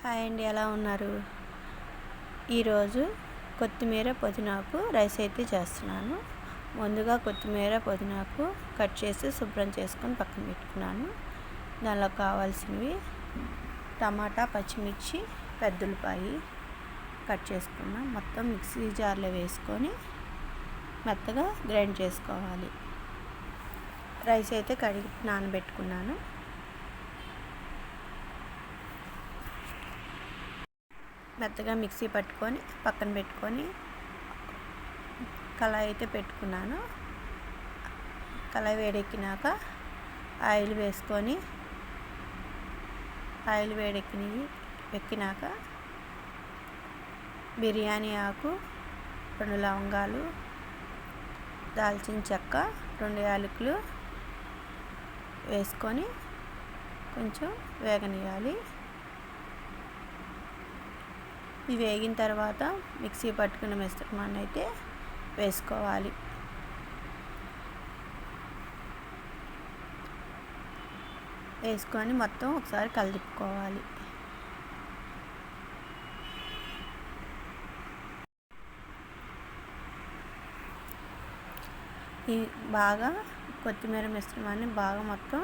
Hi అండి, ఎలా ఉన్నారు? ఈరోజు కొత్తిమీర పుదీనాకు రైస్ అయితే చేస్తున్నాను. ముందుగా కొత్తిమీర పుదీనాకు కట్ చేసి శుభ్రం చేసుకొని పక్కన పెట్టుకున్నాను. దానిలో కావాల్సినవి టమాటా, పచ్చిమిర్చి, పెద్దలపాయి కట్ చేసుకున్నాం. మొత్తం మిక్సీ జార్లో వేసుకొని మెత్తగా గ్రైండ్ చేసుకోవాలి. రైస్ అయితే కడిగి నానబెట్టుకున్నాను. మెత్తగా మిక్సీ పట్టుకొని పక్కన పెట్టుకొని కళాయి అయితే పెట్టుకున్నాను. కళాయి వేడెక్కినాక ఆయిల్ వేసుకొని ఆయిల్ ఎక్కినాక బిర్యానీ ఆకు, 2 లవంగాలు, దాల్చిన చెక్క, 2 యాలకులు వేసుకొని కొంచెం వేగనియాలి. ఇవి వేగిన తర్వాత మిక్సీ పట్టుకున్న మిశ్రమాన్ని అయితే వేసుకోవాలి. వేసుకొని మొత్తం ఒకసారి కలిపుకోవాలి. ఈ బాగా కొత్తిమీర మిశ్రమాన్ని బాగా మొత్తం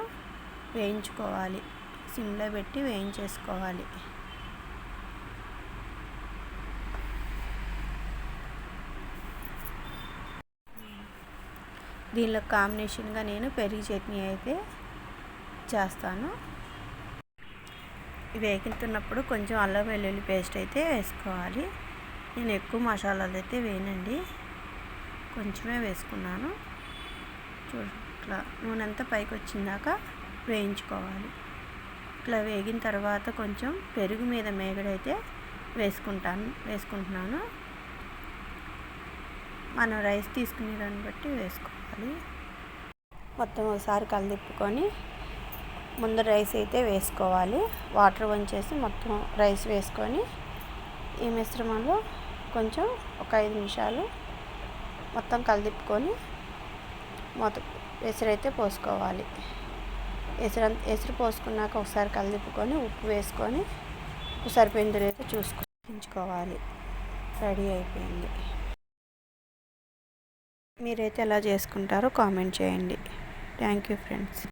వేయించుకోవాలి. సిమ్లో పెట్టి వేయించేసుకోవాలి. దీనిలో కాంబినేషన్గా నేను పెరుగు చట్నీ అయితే చేస్తాను. వేగుతున్నప్పుడు కొంచెం అల్లం వెల్లుల్లి పేస్ట్ అయితే వేసుకోవాలి. నేను ఎక్కువ మసాలాలు అయితే వేయనండి, కొంచెమే వేసుకున్నాను. ఇట్లా నూనె అంతా పైకి వచ్చిందాక వేయించుకోవాలి. ఇట్లా వేగిన తర్వాత కొంచెం పెరుగు మీద మేగడైతే వేసుకుంటున్నాను. మనం రైస్ తీసుకునే దాన్ని బట్టి వేసుకోవాలి. మొత్తం ఒకసారి కలిపుకొని ముందు రైస్ అయితే వేసుకోవాలి. వాటర్ వంచేసి మొత్తం రైస్ వేసుకొని ఈ మిశ్రమంలో కొంచెం ఒక 5 నిమిషాలు మొత్తం కలిపుకొని మొత్తం ఎసురైతే పోసుకోవాలి. ఎసురు పోసుకున్నాక ఒకసారి కలిపుకొని ఉప్పు వేసుకొని సరిపోయిందో అయితే చూసుకోవాలి. రెడీ అయిపోయింది. మీరైతే ఎలా చేసుకుంటారో కామెంట్ చేయండి. Thank you friends.